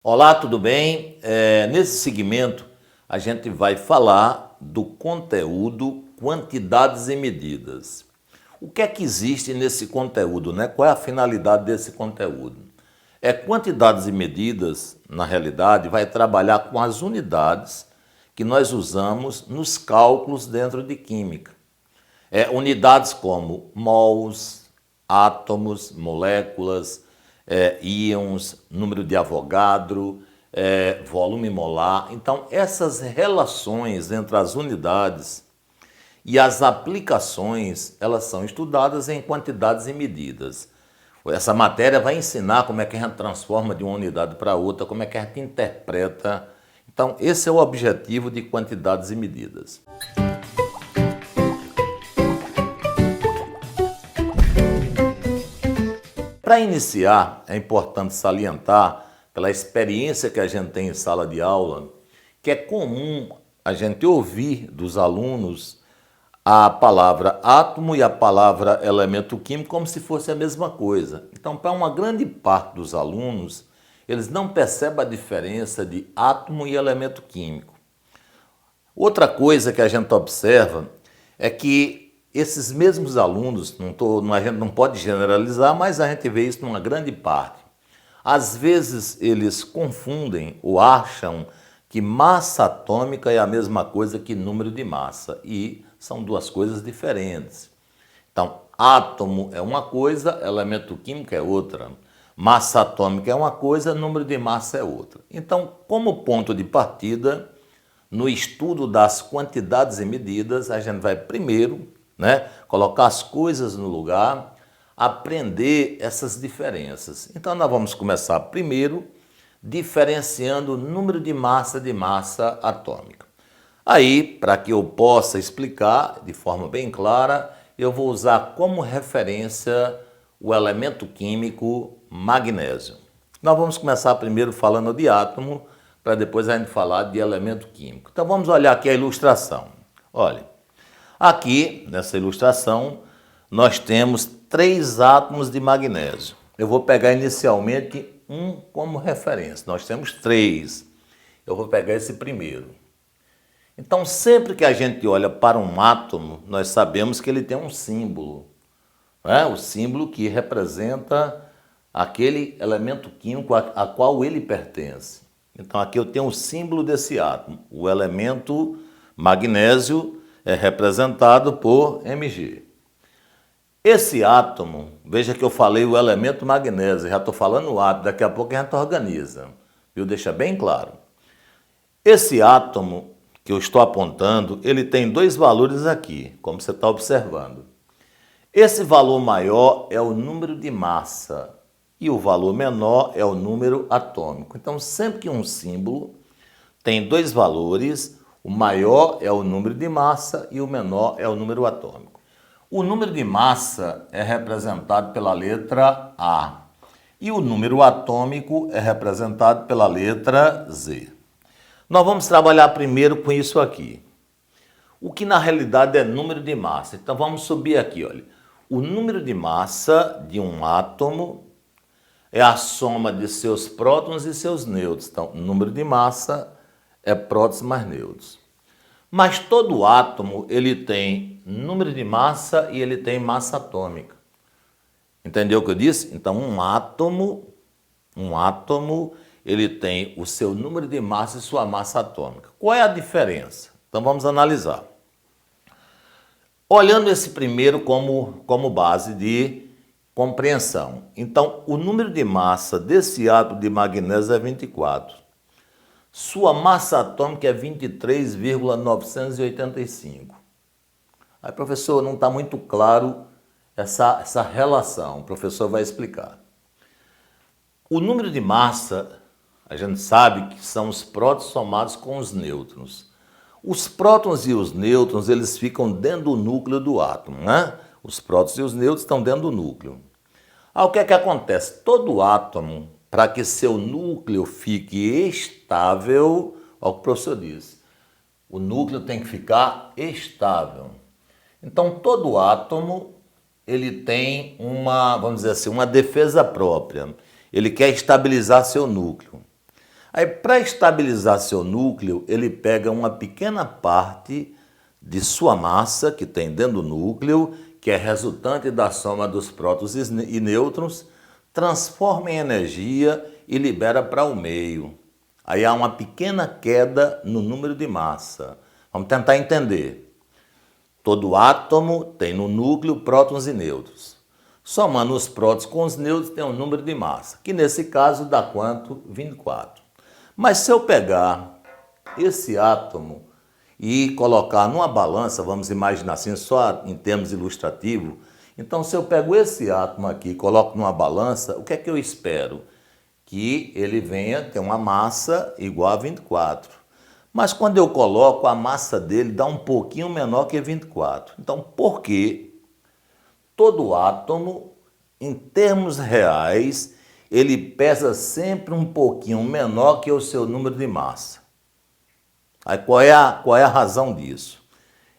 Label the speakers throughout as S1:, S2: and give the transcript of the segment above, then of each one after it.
S1: Olá, tudo bem? Nesse segmento, a gente vai falar do conteúdo, quantidades e medidas. O que é que existe nesse conteúdo, né? Qual é a finalidade desse conteúdo? Quantidades e medidas, na realidade, vai trabalhar com as unidades que nós usamos nos cálculos dentro de química. Unidades como mols, átomos, moléculas, íons, número de Avogadro, volume molar. Então, essas relações entre as unidades e as aplicações, elas são estudadas em quantidades e medidas. Essa matéria vai ensinar como é que a gente transforma de uma unidade para outra, como é que a gente interpreta. Então, esse é o objetivo de quantidades e medidas. Para iniciar, é importante salientar, pela experiência que a gente tem em sala de aula, que é comum a gente ouvir dos alunos a palavra átomo e a palavra elemento químico como se fosse a mesma coisa. Então, para uma grande parte dos alunos, eles não percebem a diferença de átomo e elemento químico. Outra coisa que a gente observa é que esses mesmos alunos, a gente não pode generalizar, mas a gente vê isso numa grande parte. Às vezes eles confundem ou acham que massa atômica é a mesma coisa que número de massa, e são duas coisas diferentes. Então, átomo é uma coisa, elemento químico é outra. Massa atômica é uma coisa, número de massa é outra. Então, como ponto de partida, no estudo das quantidades e medidas, a gente vai primeiro, colocar as coisas no lugar, aprender essas diferenças. Então, nós vamos começar primeiro diferenciando o número de massa atômica. Aí, para que eu possa explicar de forma bem clara, eu vou usar como referência o elemento químico magnésio. Nós vamos começar primeiro falando de átomo, para depois a gente falar de elemento químico. Então vamos olhar aqui a ilustração. Olha, aqui nessa ilustração nós temos 3 átomos de magnésio. Eu vou pegar inicialmente um como referência. Nós temos 3. Eu vou pegar esse primeiro. Então, sempre que a gente olha para um átomo, nós sabemos que ele tem um símbolo. O símbolo que representa aquele elemento químico a qual ele pertence. Então, aqui eu tenho o símbolo desse átomo. O elemento magnésio é representado por Mg. Esse átomo, veja que eu falei o elemento magnésio, já estou falando o átomo, daqui a pouco a gente organiza. Viu? Deixa bem claro. Esse átomo que eu estou apontando, ele tem 2 valores aqui, como você está observando. Esse valor maior é o número de massa e o valor menor é o número atômico. Então, sempre que um símbolo tem 2 valores, o maior é o número de massa e o menor é o número atômico. O número de massa é representado pela letra A e o número atômico é representado pela letra Z. Nós vamos trabalhar primeiro com isso aqui. O que na realidade é número de massa. Então vamos subir aqui, olha. O número de massa de um átomo é a soma de seus prótons e seus nêutrons. Então, o número de massa é prótons mais nêutrons. Mas todo átomo, ele tem número de massa e ele tem massa atômica. Entendeu o que eu disse? Então, um átomo, ele tem o seu número de massa e sua massa atômica. Qual é a diferença? Então, vamos analisar. Olhando esse primeiro como base de compreensão. Então, o número de massa desse átomo de magnésio é 24. Sua massa atômica é 23,985. Aí, professor, não está muito claro essa relação. O professor vai explicar. O número de massa, a gente sabe que são os prótons somados com os nêutrons. Os prótons e os nêutrons, eles ficam dentro do núcleo do átomo, Os prótons e os nêutrons estão dentro do núcleo. O que é que acontece? Todo átomo, para que seu núcleo fique estável, olha o que o professor disse, o núcleo tem que ficar estável. Então, todo átomo, ele tem uma, vamos dizer assim, uma defesa própria. Ele quer estabilizar seu núcleo. Aí, para estabilizar seu núcleo, ele pega uma pequena parte de sua massa que tem dentro do núcleo, que é resultante da soma dos prótons e nêutrons, transforma em energia e libera para o meio. Aí há uma pequena queda no número de massa. Vamos tentar entender. Todo átomo tem no núcleo prótons e nêutrons. Somando os prótons com os nêutrons tem um número de massa, que nesse caso dá quanto? 24. Mas se eu pegar esse átomo e colocar numa balança, vamos imaginar assim, só em termos ilustrativos, então se eu pego esse átomo aqui e coloco numa balança, o que é que eu espero? Que ele venha ter uma massa igual a 24. Mas quando eu coloco, a massa dele dá um pouquinho menor que 24. Então, por que todo átomo, em termos reais, ele pesa sempre um pouquinho menor que o seu número de massa? Aí qual é a razão disso?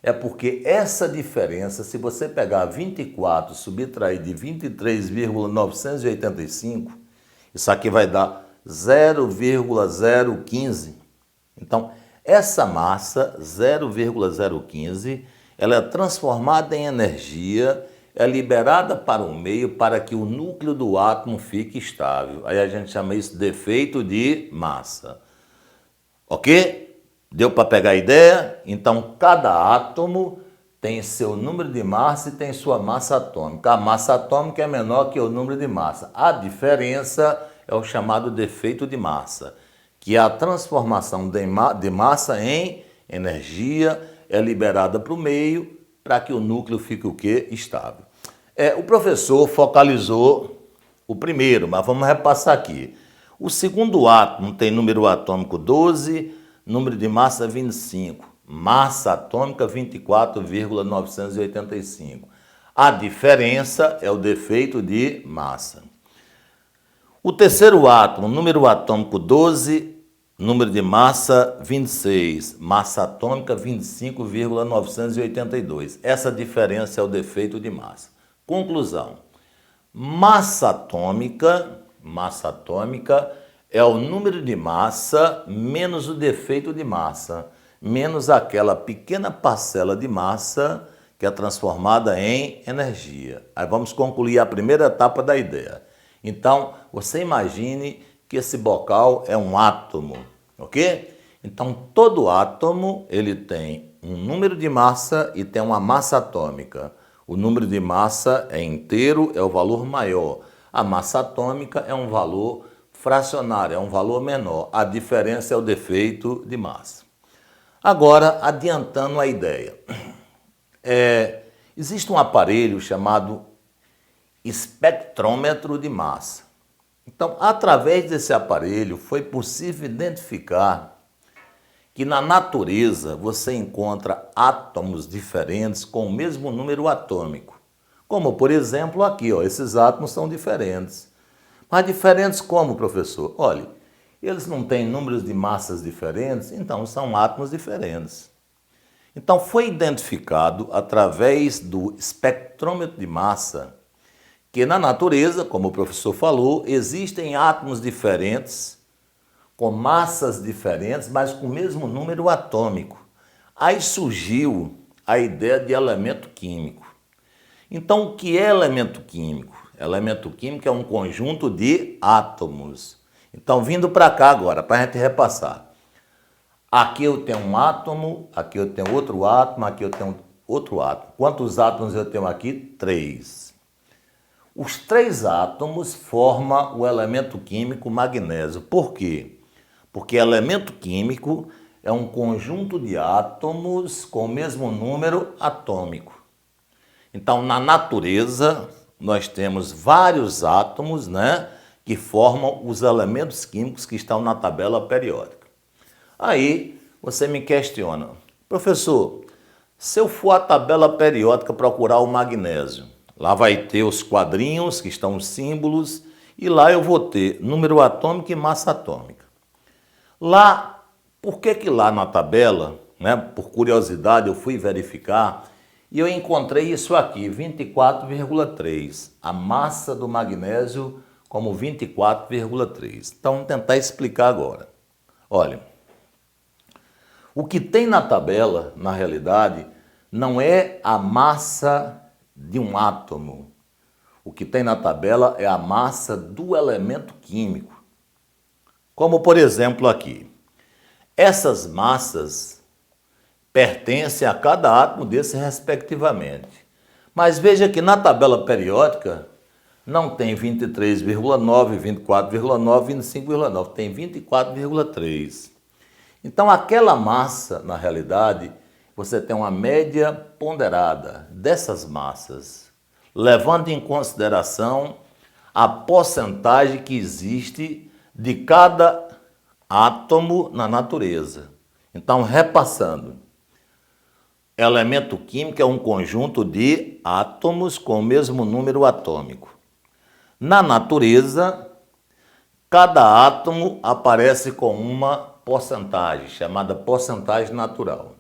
S1: É porque essa diferença, se você pegar 24 subtrair de 23,985, isso aqui vai dar 0,015. Então, essa massa, 0,015, ela é transformada em energia, é liberada para o meio para que o núcleo do átomo fique estável. Aí a gente chama isso de efeito de massa. Ok? Deu para pegar a ideia? Então, cada átomo tem seu número de massa e tem sua massa atômica. A massa atômica é menor que o número de massa. A diferença é o chamado de efeito de massa, que é a transformação de massa em energia, é liberada para o meio para que o núcleo fique o quê? Estável. O professor focalizou o primeiro, mas vamos repassar aqui. O segundo átomo tem número atômico 12, número de massa 25, massa atômica 24,985. A diferença é o defeito de massa. O terceiro átomo, número atômico 12, número de massa 26, massa atômica 25,982. Essa diferença é o defeito de massa. Conclusão: massa atômica é o número de massa menos o defeito de massa, menos aquela pequena parcela de massa que é transformada em energia. Aí vamos concluir a primeira etapa da ideia. Então, você imagine que esse bocal é um átomo, ok? Então, todo átomo ele tem um número de massa e tem uma massa atômica. O número de massa é inteiro, é o valor maior. A massa atômica é um valor fracionário, é um valor menor. A diferença é o defeito de massa. Agora, adiantando a ideia. Existe um aparelho chamado espectrômetro de massa. Então, através desse aparelho, foi possível identificar que na natureza você encontra átomos diferentes com o mesmo número atômico. Como, por exemplo, aqui, esses átomos são diferentes. Mas diferentes como, professor? Olha, eles não têm números de massas diferentes, então são átomos diferentes. Então, foi identificado através do espectrômetro de massa que na natureza, como o professor falou, existem átomos diferentes, com massas diferentes, mas com o mesmo número atômico. Aí surgiu a ideia de elemento químico. Então, o que é elemento químico? Elemento químico é um conjunto de átomos. Então, vindo para cá agora, para a gente repassar. Aqui eu tenho um átomo, aqui eu tenho outro átomo, aqui eu tenho outro átomo. Quantos átomos eu tenho aqui? 3. Os 3 átomos formam o elemento químico magnésio. Por quê? Porque elemento químico é um conjunto de átomos com o mesmo número atômico. Então, na natureza, nós temos vários átomos, que formam os elementos químicos que estão na tabela periódica. Aí, você me questiona, professor, se eu for à tabela periódica procurar o magnésio, lá vai ter os quadrinhos, que estão os símbolos, e lá eu vou ter número atômico e massa atômica. Lá, por que lá na tabela, por curiosidade, eu fui verificar e eu encontrei isso aqui, 24,3. A massa do magnésio como 24,3. Então, vamos tentar explicar agora. Olha, o que tem na tabela, na realidade, não é a massa de um átomo. O que tem na tabela é a massa do elemento químico. Como, por exemplo, aqui. Essas massas pertencem a cada átomo desse respectivamente. Mas veja que na tabela periódica não tem 23,9, 24,9, 25,9, tem 24,3. Então aquela massa, na realidade, você tem uma média ponderada dessas massas, levando em consideração a porcentagem que existe de cada átomo na natureza. Então, repassando, elemento químico é um conjunto de átomos com o mesmo número atômico. Na natureza, cada átomo aparece com uma porcentagem, chamada porcentagem natural.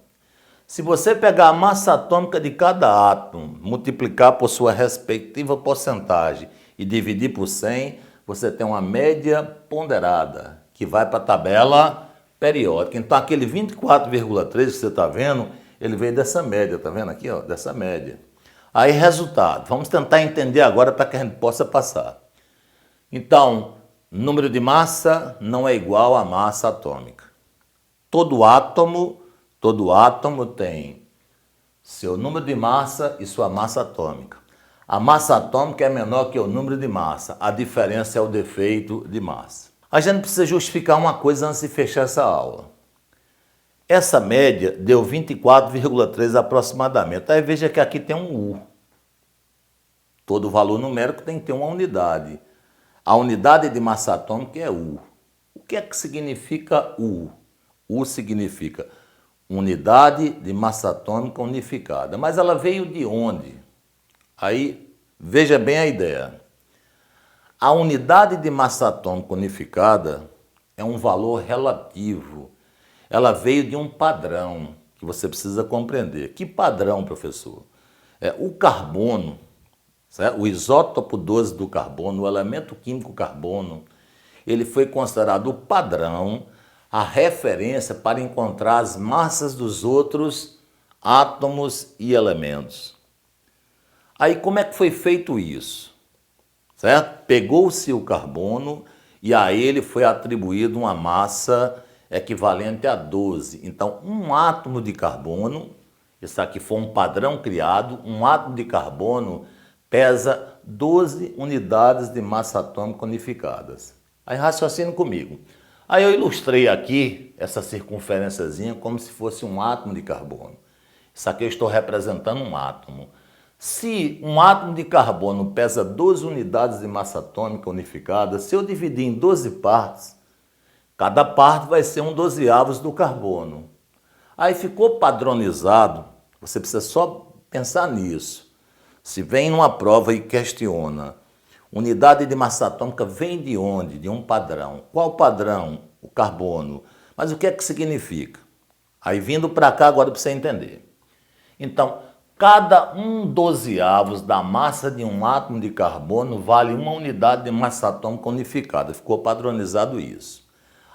S1: Se você pegar a massa atômica de cada átomo, multiplicar por sua respectiva porcentagem e dividir por 100, você tem uma média ponderada, que vai para a tabela periódica. Então, aquele 24,3 que você está vendo, ele veio dessa média, está vendo aqui? Ó, dessa média. Aí, resultado. Vamos tentar entender agora para que a gente possa passar. Então, número de massa não é igual a massa atômica. Todo átomo tem seu número de massa e sua massa atômica. A massa atômica é menor que o número de massa. A diferença é o defeito de massa. A gente precisa justificar uma coisa antes de fechar essa aula. Essa média deu 24,3 aproximadamente. Aí veja que aqui tem um U. Todo valor numérico tem que ter uma unidade. A unidade de massa atômica é U. O que é que significa U? U significa unidade de massa atômica unificada. Mas ela veio de onde? Aí, veja bem a ideia. A unidade de massa atômica unificada é um valor relativo. Ela veio de um padrão que você precisa compreender. Que padrão, professor? O carbono, certo? O isótopo 12 do carbono, o elemento químico carbono, ele foi considerado o padrão, a referência para encontrar as massas dos outros átomos e elementos. Aí como é que foi feito isso? Certo? Pegou-se o carbono e a ele foi atribuído uma massa equivalente a 12. Então, um átomo de carbono, isso aqui foi um padrão criado, um átomo de carbono pesa 12 unidades de massa atômica unificadas. Aí raciocine comigo. Aí eu ilustrei aqui essa circunferênciazinha como se fosse um átomo de carbono. Isso aqui eu estou representando um átomo. Se um átomo de carbono pesa 12 unidades de massa atômica unificada, se eu dividir em 12 partes, cada parte vai ser um 12avos do carbono. Aí ficou padronizado, você precisa só pensar nisso. Se vem numa prova e questiona, unidade de massa atômica vem de onde? De um padrão. Qual padrão? O carbono. Mas o que é que significa? Aí vindo para cá agora para você entender. Então, cada um 12avos da massa de um átomo de carbono vale uma unidade de massa atômica unificada. Ficou padronizado isso.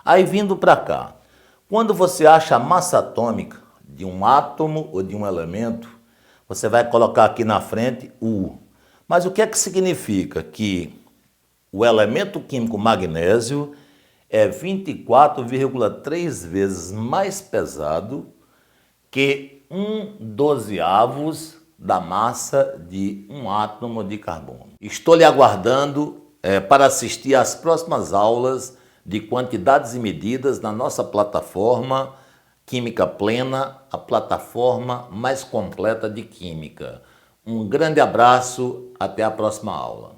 S1: Aí vindo para cá, quando você acha a massa atômica de um átomo ou de um elemento, você vai colocar aqui na frente U. Mas o que é que significa? Que o elemento químico magnésio é 24,3 vezes mais pesado que um 12avos da massa de um átomo de carbono. Estou lhe aguardando para assistir às próximas aulas de quantidades e medidas na nossa plataforma Química Plena, a plataforma mais completa de química. Um grande abraço, até a próxima aula.